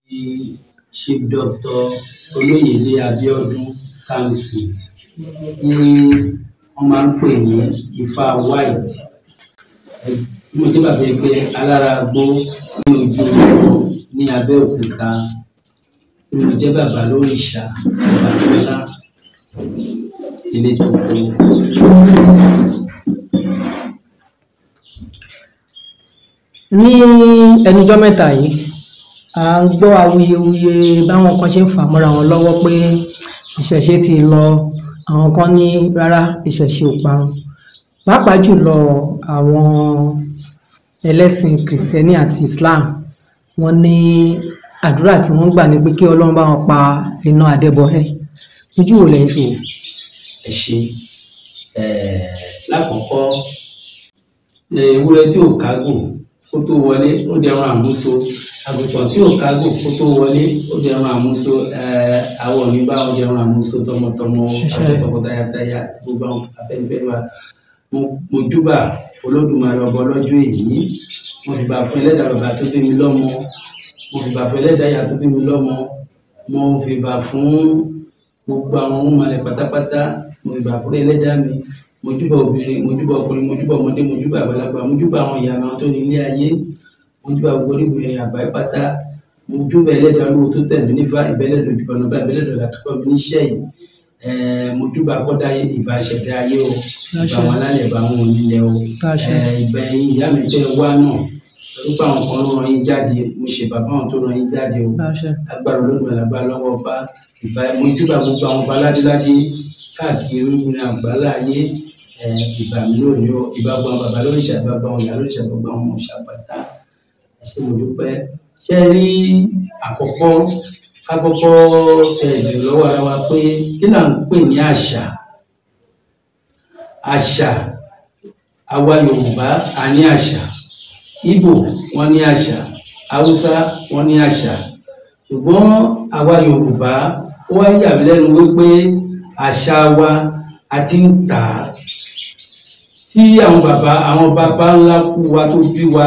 Chief Doctor Olóyèdé Abíọ́dún Samson ní wọ́n máa ń pè ní Ifá White. Mo ti bàbá pé alára gbó ní ojú ní Abẹ́òkúta tí mo jẹ́ bàbá lóríṣà Ọbàtálá ilé tó kú. Ní ẹnujọ́ mẹ́ta yìí a ń gbọ́ awuyewuye báwọn kan ṣe ń fà mọ́ra wọn lọ́wọ́ pé ìṣẹ̀ṣe ti lọ, àwọn kan ní rárá ìṣẹ̀ṣe ò parun, pàápàá jùlọ àwọn ẹlẹ́sìn kìrìsìtẹ́nì àti Islam. Wọ́n ní àdúrà tí wọ́n gbà ní pé kí Ọlọ́run bá wọn pa iná Adébọ̀hẹ́. Ojú wo lẹ́yìn fi wò? Ẹ ṣe lákọ̀ọ́kọ́ ewúrẹ́ tí ò kágùn kó tó wọlé ó dẹran àmúso, àgùntàn tí ò kágùn kó tó wọlé ó dẹran àmúso. Àwọn òní bá wọn dẹran àmúso tọmọtọmọ àti tọkọtaya àti gbogbo àwọn afẹ́nifẹ́re wa. Mo júbà Olódùmarè ọba ọlọ́jọ́ èyí, mo fìbà fún ẹlẹ́dàá bàbá tó bí mi lọ́mọ, mo fìbà fún ẹlẹ́dàá ìyá tó bí mi lọ́mọ, mo fìbà fún gbogbo àwọn ohun malẹ̀ pátápátá, mo fìbà fún ẹlẹ́dàá mi. Mo júbà obìnrin, mo júbà ọkùnrin, mo júbà ọmọdé, mo júbà àgbàlagbà, mo júbà àwọn ìyá àwọn tó ní ilé ayé, mo júbà gbogbo orígun àgbáyé pátá, mo júbà ẹlẹ́dàá olówó tó tẹ̀lé nífà ìbẹ́lẹ́dọ̀ ojúbọ̀nà bá ìbẹ́lẹ́dọ̀ làtúkọ̀ mi níṣẹ́ yìí. Mo júbà kọ́dá ìbà ṣẹ̀dá ayé o, ìbà wọn alálẹ̀ ìbà wọn onílẹ̀ o, ìbà ẹ̀yin ìyá mi tẹ́ wá náà orúkọ àwọn kan ló rán yín jáde, mo ṣe bàbá àwọn tó rán yín jáde o, agbára Olódùmarè lágbára lọ́wọ́ ọba. Mo júbà gbogbo àwọn ọba aládéládé káàkiri orígun àgbálá ayé. Ìbà mi lónìí o, ìbà gbogbo àwọn bàbá lóríṣà, ìbà gbogbo àwọn ìyá lóríṣà, gbogbo àwọn ọmọ ṣàpàtà. Ṣé mo dúpẹ́? Ṣé rí àkọ́kọ́ kákọ́kọ́ ẹ̀jẹ̀ lọ́wọ́ ara wa pé kí là ń pè ní àṣà? Àṣà, àwa Yorùbá a ní àṣà, Ìgbò wọ́n ní àṣà, Haúsá wọ́n ní àṣà, ṣùgbọ́n àwa Yorùbá ó wá yà mí lẹ́nu wípé àṣà wa a ti ń tà á. Tí àwọn bàbá ńlá kú wa tó bí wa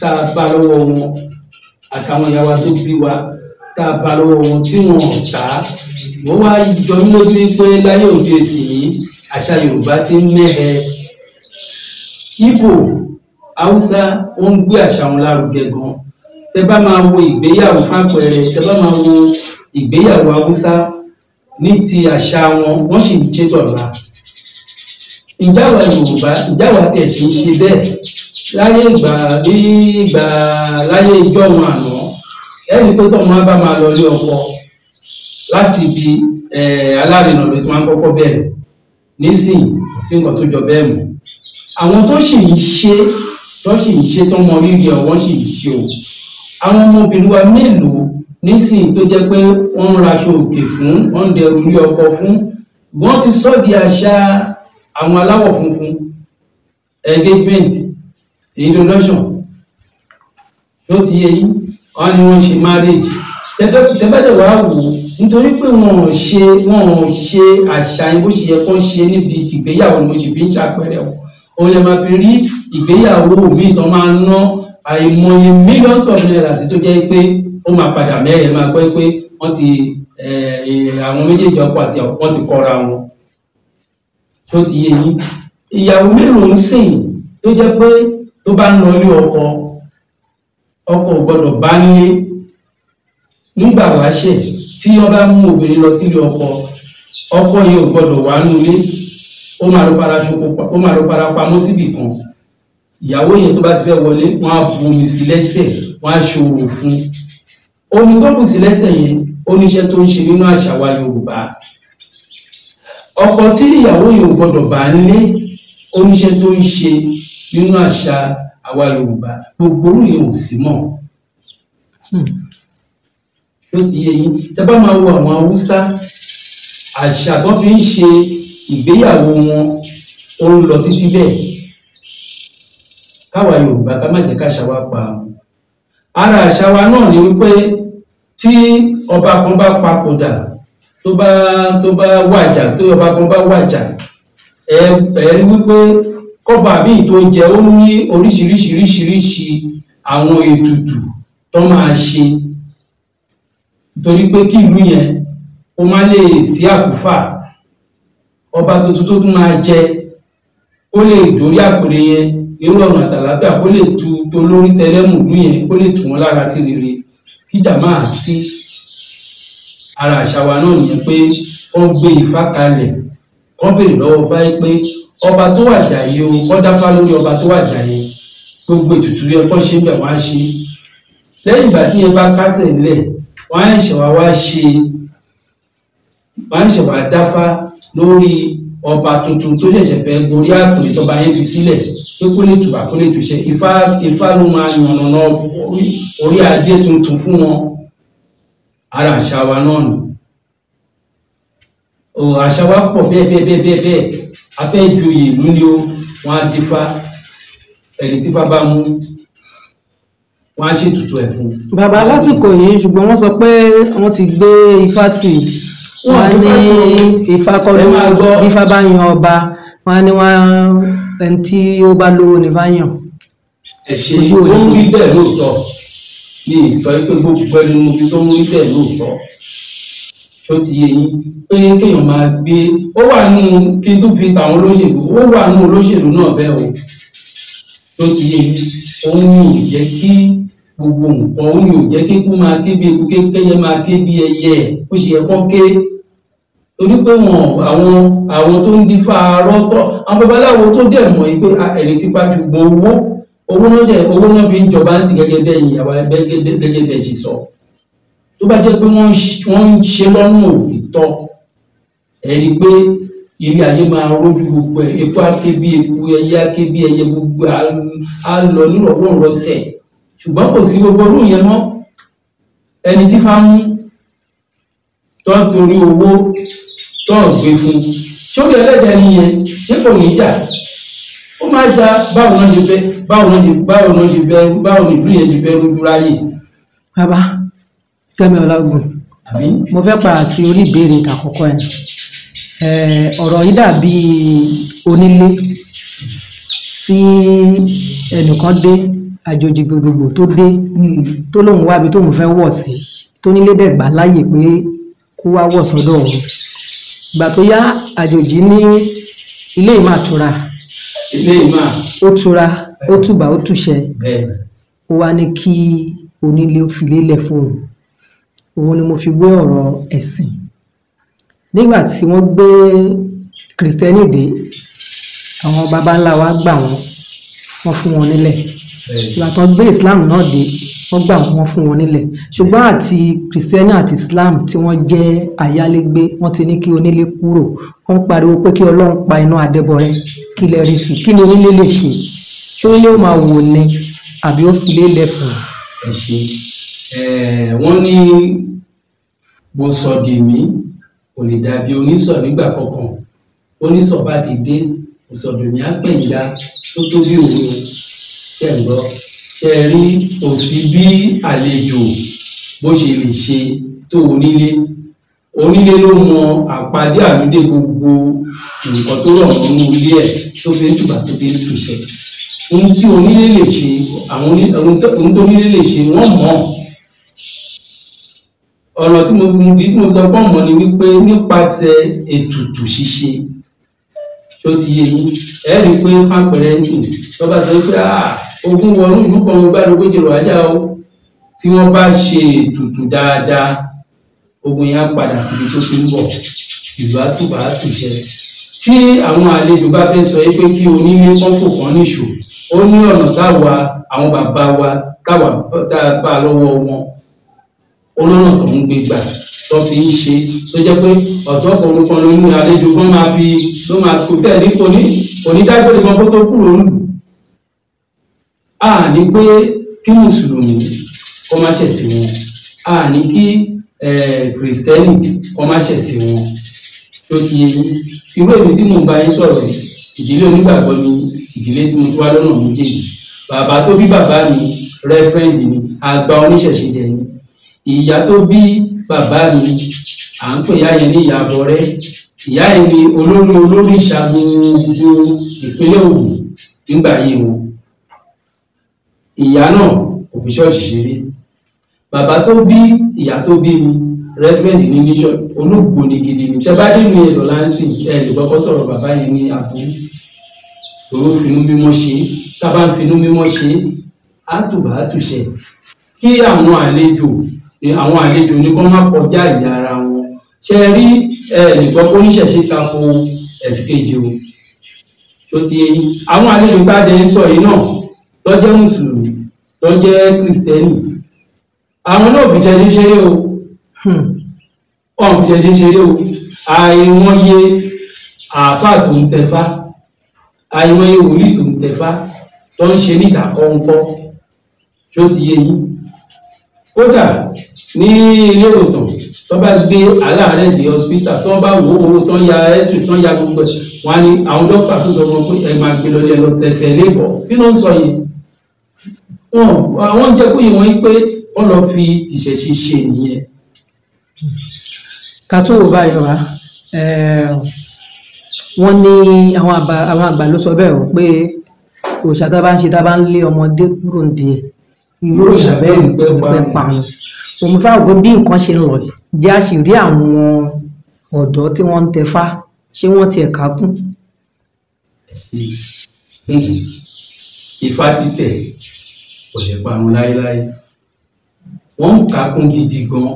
tá a bá lọ́wọ́ wọn àtàwọn ìyá wa tó bí wa tá a bá lọ́wọ́ wọn tí wọn ò tà á, wọ́n wá jọ ní lójú pé láyé òde èsì yìí àṣà Yorùbá ti ń mẹ́hẹ. Ìgbò, Haúsá wọ́n ń gbé àṣà wọn lárugẹ gan. Tẹ bá máa wo ìgbéyàwó fápẹẹrẹ, tẹ bá máa wo ìgbéyàwó Haúsá ní ti àṣà wọn, wọ́n sì ń ṣe dọ̀la. Ìjáwá Yorùbá, ìjáwá tẹ̀ sí ń ṣe bẹ́ẹ̀ láyé láyé ìjọ wọn àná. Ẹni tó tọ́ máa bá máa lọ ilé ọkọ láti ibi alárinà ló ti máa ń kọ́kọ́ bẹ̀rẹ̀. Nísìnyí kò sí nǹkan tó jọ bẹ́ẹ̀ mọ́. Àwọn tó sì ń ṣe tó mọ rírì ọ̀ wọ́n sì ń ṣe o. Àwọn ọmọbìnrin wa mélòó nísìnyí tó jẹ́ pé wọ́n ń raṣọ òkè fún, wọ́n ń dẹrù ilé ọkọ fún, wọ́n ti sọ di àṣà àwọn aláwọ̀ funfun. Engagement, introduction, ló ti yé yín, wọ́n ní wọ́n ṣe marriage. Tẹ́bẹ́tẹ̀ wá wò ó nítorí pé wọn ò ṣe àṣà yín bó ṣe yẹ kó ń ṣe níbi ìgbéyàwó ni mo ṣe fi ń ṣàpẹẹrẹ o. Òun lè máa fi rí ìgbéyàwó míì tó máa ń ná àìmọye millions of naira sí tó jẹ́ pé ó máa padà mẹ́rẹ̀ẹ́ máa gbọ́ pé wọ́n ti àwọn méjèèjì ọkọ àti ìyàwó wọ́n ti kọra wọn. Tó ti yé yín, ìyàwó mélòó ń sìn tó jẹ́ pé tó bá ń lọ ilé ọkọ ò gbọ́dọ̀ bá nílé nígbà wáṣẹ̀. Tí wọ́n bá mú obìnrin lọ sílé ọkọ yìí ò gbọ́dọ̀ wá nílé, ó máa lọ fara pamọ́ síbì kan. Ìyàwó yẹn tó bá ti fẹ́ wọlé wọ́n á bu omi sí lẹ́sẹ̀, wọ́n á ṣòro fún. Omi tó bù sí lẹ́sẹ̀ yẹn ó níṣẹ́ tó ń ṣe nínú àṣà wa Yorùbá. Ọkọ tí ìyàwó yẹn ò gbọ́dọ̀ bá nílé ó níṣẹ́ tó ń ṣe nínú àṣà àwa Yorùbá. Gbogbo orú yẹn ò sí mọ́. Ló ti yé yín. Tẹ́ bá máa wo àwọn Haúsá, àṣà tó fi ń ṣe ìgbéyàwó wọn ó ń lọ títí bẹ́ẹ̀. Káwa Yorùbá ká má jẹ́ káṣà wa pa. Ara àṣà wa náà ni wípé tí ọba kan bá papòdà tó bá wàjà, tó ọba kan bá wàjà, rí wípé kọ́ba míì tó jẹ ó ní oríṣiríṣi àwọn ètùtù tó máa ṣe nítorí pé kí ìlú yẹn ó má lè sí àkúfà, ọba tuntun tó tún máa jẹ ó lè dórí àpèrè yẹn irú ọ̀nà àtàlábíà kó lè tu tó lórí tẹlẹ́mù ìlú yẹn kó lè tù wọ́n lára sí rere kíjà máa sí. Ara àṣà wa náà nìyẹn pé wọ́n gbé Ifá kalẹ̀, wọ́n béèrè lọ́wọ́ báyìí pé ọba tó wàjà yìí o, wọ́n dáfá lórí ọba tó wàjà yìí, gbogbo ètùtù yẹn kọ́ ṣe ń bẹ̀ wọ́n á ṣe. Lẹ́yìn ìgbà tí yẹn bá kásẹ̀ ńlẹ̀, wọ́n á ṣẹ̀ wá dáfá lórí ọba tuntun tó ṣẹ̀ṣẹ̀ fẹ́ gorí àpèrè tọba yẹn fi sílẹ̀ pé kó lè tùbà kó lè tùṣẹ́. Ifá ló máa yànnàná orí adé tuntun fún wọn. Ara àṣà wa náà nù. Àṣà wa pọ̀ bẹ́ẹ̀ afẹ́ ìjòyè ìlú ni ó, wọ́n á dífá, ẹni tí bá mú wọ́n á ṣètùtù ẹ̀ fún. Bàbá lásìkò yìí ṣùgbọ́n wọ́n sọ pé wọ́n ti gbé Ifá tì, wọ́n ní Ifá kọ́ ló Ifá bá yan ọba, wọ́n ní ẹni tí ó bá lówó ní fá yàn. Ẹ̀ṣẹ̀ tó ń rí bẹ́ẹ̀ lóòótọ́ ní ìtọ́ pé gbogbo ẹni mo fi tó ń rí bẹ́ẹ̀ lóòótọ́. Ṣó ti yé yín pé kéèyàn máa gbé, ó wà nínú kí n tó fi tàwọn olóṣèlú, ó wà nínú olóṣèlú náà bẹ́ẹ̀ o. Ṣó ti yé yín, òun ni ò jẹ́ kí gbogbo nǹkan, òun ni ò jẹ́ kí kú máa ké bí eku, kékeré máa ké bí ẹyẹ, ó ṣe yẹ kó ké. Torí pé àwọn tó ń dífá rọ́tọ̀, àwọn babaláwo tó dẹ̀ mọ̀ pé ẹni tí bá ju gbọ́ owó náà fi ń jọba sí gẹ́gẹ́ bẹ́ẹ̀ yìí, àwọn gẹ́gẹ́ bẹ́ẹ̀ ṣe sọ. Tó bá jẹ́ pé wọ́n ń ṣe lọ́nà òtítọ́, ẹ̀rí pé ilé ayé máa rójú gbogbo ẹ̀, epo aké bí eku, ẹyẹ aké bí ẹyẹ, gbogbo á lọ nírọ̀wọ́rọ̀sẹ̀. Ṣùgbọ́n kò sí gbogbo orú yẹn mọ́. Ẹni tí fá mú tó ń torí owó tó ń gbé fún, ṣókè ẹlẹ́dẹ̀ nìyẹn ṣé kò ní jà? Ó máa jà báwo ni ìlú yẹn ṣe fẹ́ rújú ráyè. Bàbá Kẹ́mi Ọláògùn, mo fẹ́ padà sí orí ìbéèrè àkọ́kọ́ ẹ̀. Ọ̀rọ̀ yìí dàbí onílé tí ẹnìkan dé, àjòjì gbogbogbò tó dé tó lóun wábi tóun fẹ́ wọ̀ sí, tó nílé dẹ̀gbà láyè pé kó wá wọ̀ sọ́dọ̀ òun. Ìgbà tó yá àjòjì ní ilé ìmọ̀ àtura, ó tura, ó tùbà, ó tùṣẹ, ó wá ní kí onílé ó fi lélẹ̀ fóun. Òun ni mo fi gbé ọ̀rọ̀ ẹ̀sìn. Nígbà tí wọ́n gbé Kristẹni dé, àwọn baba ńlá wa gbà wọ́n fún wọn nílẹ̀. Ìgbà tó gbé Islam náà dé, wọ́n gbà wọ́n fún wọn nílẹ̀. Ṣùgbọ́n àti Kristẹni àti Islam tí wọ́n jẹ́ ayálégbé, wọ́n ti ní kí onílé kúrò. Wọ́n pariwo pé kí Ọlọ́run pa iná Adébọrẹ́, kí lẹ rí sí, kí ni onílé lè ṣe? Ṣé onílé ó máa wò ni àbí ó fi lélẹ̀ fún un? Wọ́n ní bó sọ dèmí kò lè dàbí onísọ̀ nígbà kankan. Onísọ̀ bá ti dé, ìsọ̀dùnmí á pẹ̀yìndà tó tó bí òwe ṣẹ̀ǹgbọ́. Ṣe rí òfin bí àlejò bó ṣe lè ṣe tó onílé. Onílé ló mọ àpàdé àlùdé gbogbo nǹkan tó rọ̀ mọ́ inú ilé ẹ̀ tó fi ń tùbà tó fi ń tùṣẹ́. Ohun tí onílé lè ṣe, ohun tó onílé lè ṣe wọ́n mọ̀. Ọ̀nà tí mo sọ pọ̀ mọ́ ni wípé nípasẹ̀ ètùtù ṣíṣe. Tó ti yé yín, ẹ rí i pé fápẹ̀rẹ̀ ẹ̀sìn tó bá sọ pé ogun wọnú ìlú kan mo bá lóko jèrò ajá o, tí wọ́n bá ṣe ètùtù dáadáa, ogun yẹn á padà síbi tó ti ń bọ̀, ìlú àtùbà àtùṣẹ. Tí àwọn àlejò bá fẹ́ sọ pé kí onílé kọ́ńfò kan níṣò, ó ní ọ̀nà àwọn bàbá wa tá a bá lọ́wọ́ wọn, olóńgbò tó ń gbé gbà tó fi ń ṣe, tó jẹ́ pé ọ̀sán ọ̀pọ̀lọpọ̀ nínú àlejò kan ló máa kó tẹ̀lé onídájọ́ nìkan kó tó kúrò nù. A ní pé kí mùsùlùmí kó má ṣẹ̀sìn wọn, a ní kí kìrìsìtẹ́nì kó má ṣẹ̀sìn wọn. Tó ti yé yín, irú èmi tí mò ń bá yín sọ̀rọ̀ yìí, ìdílé onígbàgbọ́ ni ìdílé tí mo ti wá lọ́nà méjèèjì. Bàbá tó bí bàbá mi rẹ́fẹ́rẹ́ndì ni, àgbà oníṣẹ̀ṣe dẹ̀ ni. Ìyá tó bí bàbá mi, à ń pè ìyá yẹn ní ìyá Abọ́rẹ́. Ìyá yẹn ni olórí ìṣàgbọ́n ìpínlẹ̀ Ògùn nígbà yìí wọn. Ìyá náà kò fi ṣọ́ọ̀ṣì ṣeré. bàbá tó bí ìyá tó bí mi rẹ́fẹ̀rẹ̀ndì ní mission olóògbóni gidi ni tẹ́ bá dé ìlú ẹ̀dọ̀ láǹsì ẹ̀ lè gbọ́kọ́ sọ̀rọ̀ bàbá yẹn ní àbúrò òun finú mímọ́ ṣe tá bá ń finú mímọ́ ṣe á tùbà á tùṣẹ kí àwọn àlejò ní kó má kọjá ìyá ara wọn ṣe rí nìkan kó níṣẹ̀ṣe tako ẹ̀sìn kejì o tó ti yé yín àwọn àlejò tá a jẹ ń sọ yìí náà tó jẹ́ mùsùlùmí tó jẹ́ kìrìsìtẹ́nì àwọn náà fi ṣẹṣẹ ṣeré o wọn fi ṣẹṣẹ ṣeré o àìmọye àáfàá tó ń tẹfá àìmọye wòlíì tó ń tẹfá tó ń ṣe ní ìdákọ́ńkọ́ tó ti yé yín kódà ní ilé ìwòsàn tó bá gbé aláàárẹ̀ dé hospital tó bá wò ó tó ń ya ẹ̀sùn tó ń ya gbogbo ẹ̀ wọ́n á ní àwọn dókítà tó sọ wọn pé ẹ máa gbé lọlé lọ tẹ̀sẹ̀ lébọ̀ kí ló ń sọ yìí àwọn jẹ́ kó yìí wọ́n pé wọ́n lọ fi tìṣẹ̀ṣe ṣe nìyẹn. ká tó wò báyìí wá wọ́n ní àwọn àgbà ló sọ bẹ́ẹ̀ o pé òòṣà tá a bá ń ṣe tá a bá ń lé ọmọdé kúrò nídìí irú òòṣà bẹ́ẹ̀ ní pẹ́ parun òun fáwọn ògbó bí nǹkan ṣe ń lọ jẹ́ àṣírí àwọn ọ̀dọ́ tí wọ́n ń tẹfá ṣé wọ́n ti ẹ̀ka kún. Ifá títẹ̀ kò lè parun láéláé wọ́n ń kà kún gidi gan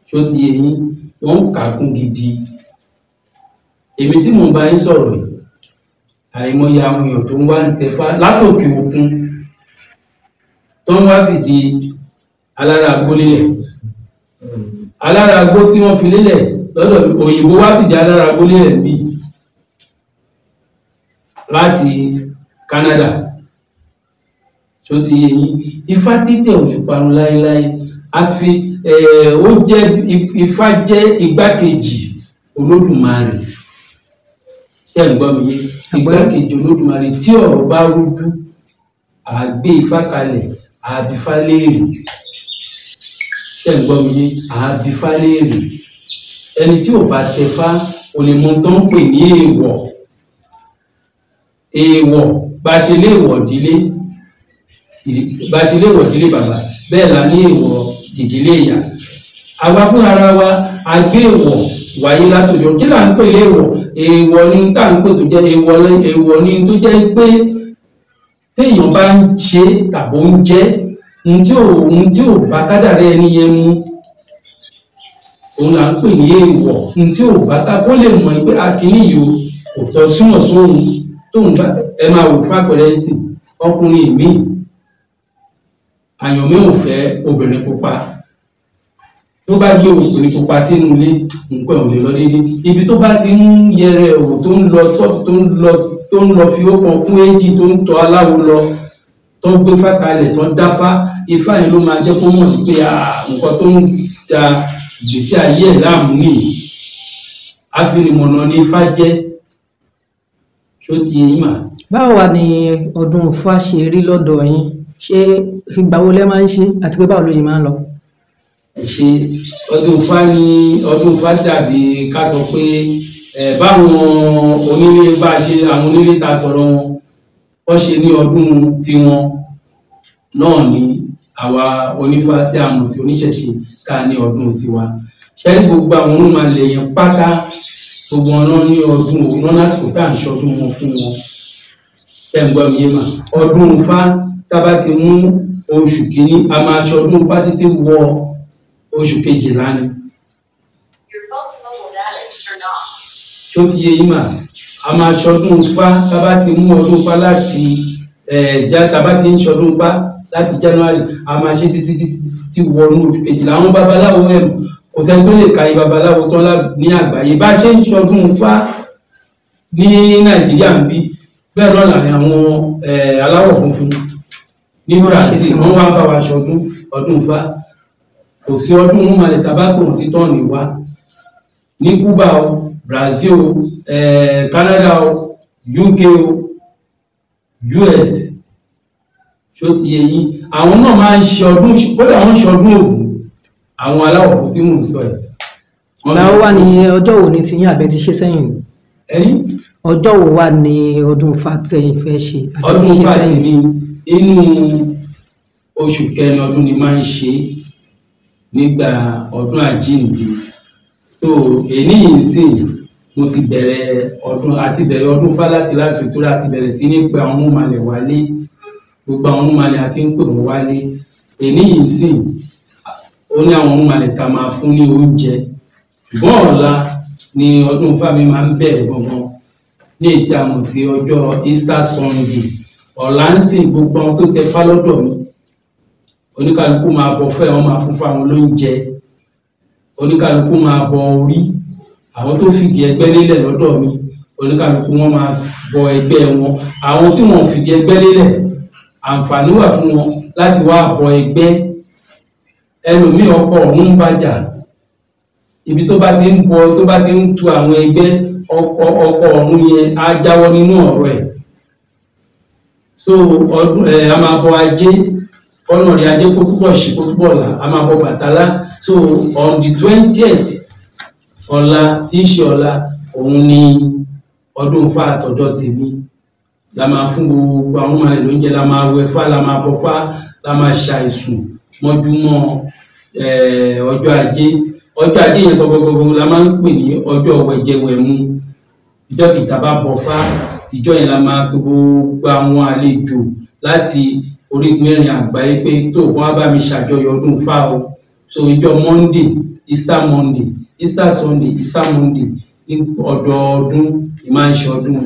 ṣó ti yé yín wọ́n ń kà kún gidi èmi tí mò ń bá yín sọ̀rọ̀ yìí àìmọye àwọn èèyàn tó ń wá ń tẹfá látòkè òkun tó ń wá fìdí alára agbó lélẹ̀ alára agbó tí wọ́n fi lélẹ̀ lọ́dọ̀ òyìnbó wá fìdí alára agbó lélẹ̀ bí láti Canada tó ti yé yín Ifá títẹ̀ ò lè parun láéláé àfi ó jẹ́ Ifá jẹ́ igbákejì Olódùmarè ṣé ń gbọ́ mi yé igbákejì Olódùmarè tí ọ̀rọ̀ bá rújú àgbé Ifá kalẹ̀ àbífá léèrè ṣé ń gbọ́ mi yé àbífá léèrè ẹni tí ò bá tẹfá ò lè mọ tó ń pè ní èèwọ̀ bá ṣe léèwọ̀ ìdílé bàbá bẹ́ẹ̀ la ní èèwọ̀ ìdílé ìyá àwa fún ara wa àgbé èèwọ̀ wáyé látòjọ kí là ń pè léèwọ̀ èèwọ̀ ni tá à ń pè tó jẹ́ èèwọ̀ ni tó jẹ́ pé téèyàn bá ń ṣe tàbó ń jẹ́ ohun tí ò bá kádàrá ẹni yẹn mú òun là ń pè ní èèwọ̀ ohun tí ò bá ká kó lè mọ̀ pé akíní yìí kò tọ́ súnmọ̀ sóhun tóun bá ẹ máa wò fápẹ̀rẹ̀ sí ọkùnrin míì àyàn mi ò fẹ́ obìnrin pupa tó bá gbé obìnrin pupa sínú ilé nǹkan ò lè lọ déédéé ibi tó bá ti ń yẹrẹ ẹ̀wò tó ń lọ sọ́ọ̀tù tó ń lọ fi ókan kún èjì tó ń tọ́ aláwo lọ tó ń gbé fákalẹ̀ tó ń dáfá Ifá yẹn ló máa jẹ́ kó mọ̀ sí pé nǹkan tó ń da ìgbésí ayé ẹ̀ láàmú nìyí àfinimọ̀nà ni Ifá jẹ́ ṣó ti yé yín mà. báwo wá ni ọdún Ifá ṣe rí lọ́dọ̀ yín ṣé ìgbà wo lẹ máa ń ṣe àti pé báwo ló ṣe máa ń lọ. ṣe ọdún Ifá dàbí ká sọ pé báwọn onílé bá ṣe àwọn onílé ta sọ̀rọ̀ wọ́n ṣe ní ọdún tiwọn náà ni àwa onífá tí a mọ̀ sí oníṣẹ̀ṣe ká ní ọdún tiwa ṣẹ́rí gbogbo àwọn onímọ̀lẹ̀ yẹn pátá gbogbo ọ̀nà ní ọdún òun lásìkò tá à ń ṣọdún wọn fún wọn ṣẹ́ ń gbọ́ mi yé mà ọdún Ifá tábà ti mú oṣù kìíní a máa ṣọdún Ifá títí wọ oṣù kejìlá ni. ṣó ti yé yín mà a máa ṣọdún Ifá tábà ti mú ọdún Ifá láti tábà ti ń ṣọdún Ifá láti January a máa ṣe títí wọnú oṣù kejìlá àwọn babaláwo ẹ̀rù kò sẹ́ni tó lè ka iye babaláwo tán ní àgbáyé bá ṣe ń ṣọdún Ifá ní Nàìjíríà ń bí bẹ́ẹ̀ náà làwọn àwọn aláwọ̀ funfun ní Brazil wọ́n wá bá wa ṣọdún ọdún Ifá kò sí ọdún wọn máa lè tabako wọn sí tọ́ọ̀nì wá ní Cuba o Brazil o Canada o UK o US ṣó ti yé yín àwọn náà máa ń ṣe ọdún kódà wọ́n ń ṣọdún Ògún àwọn aláwọ̀ fún tí mò ń sọ ẹ̀. ọ̀la ó wà ní ọjọ́ wo ni tiyín àbẹ́ ti ṣe sẹ́yìn. ẹni. ọjọ́ wo wà ní ọdún Ifá tẹ̀yin fẹ́ ṣe. ọdún Ifá tèmi inú oṣù kẹrin ọdún ni máa ń ṣe nígbà ọdún àjíǹde. So èní yìí sì mo ti bẹ̀rẹ̀ ọdún àti bẹ̀rẹ̀ ọdún Ifá láti Victoria àti bẹ̀rẹ̀ sí ní pé àwọn ọmọọmọlẹ̀ wálé, gbogbo àwọn ọmọọmọlẹ̀ àti ń pè wọ́n wálé. Èní yìí sì ó ní àwọn ọmọọmọlẹ̀ tá a máa fún ní oúnjẹ. Ṣùgbọ́n ọ̀la ni ọdún Ifá mi máa ń bẹ̀rẹ̀ gangan ní èyí tí a mọ̀ sí ọjọ́ Easter Sunday. Ọ̀la ń sìn gbogbo àwọn tó tẹ Ifá lọ́dọ̀ mi, oníkálukú máa bọ fẹ́, wọ́n máa fún fáwọn lóúnjẹ, oníkálukú máa bọ orí. Àwọn tó fìdí ẹgbẹ́ lélẹ̀ lọ́dọ̀ mi, oníkálukú wọn máa bọ ẹgbẹ́ wọn. Àwọn tí wọn ò fìdí ẹgbẹ́ lélẹ̀, àǹfààní wà fún wọn láti wá bọ ẹgbẹ́. Ẹlòmíì ọkọ ọ̀run ń bàjà, ibi tó bá ti ń bọ, tó bá ti ń tu àwọn ẹgbẹ́, ọkọ ọ̀run yẹn á jáwọ́ nínú ọ̀rọ̀ ẹ̀. So ọdún a máa bọ Ajé, ọ̀nà rẹ̀ Ajé kó túbọ̀ ṣì kó túbọ̀ là, a máa bọ Bàtálá. So on the 20th ọ̀la tí í ṣe ọ̀la, òun ni ọdún Ifá àtọ̀dọ̀ tèmi. La máa fún gbogbo àwọn ọmọọmọlẹ̀ lóúnjẹ, la máa wẹ Ifá, la máa bọ Ifá, la máa ṣàìsùn mọ́júmọ́ ọjọ́ Ajé. Ọjọ́ Ajé yẹn gbogbogbò la máa ń pè ní ọjọ́ wẹ̀jẹwẹ̀mu. Ìjọ kìtà bá bọ Ifá, ìjọ yẹn la máa gbogbo àwọn àlejò láti orígun mẹ́rin àgbáyé pé tó wọ́n á bá mi ṣàjọyọ̀ ọdún Ifá o. So ìjọ Monday, Easter Monday, Easter Sunday, Easter Monday ní ọdọọdún ni máa ń ṣe ọdún.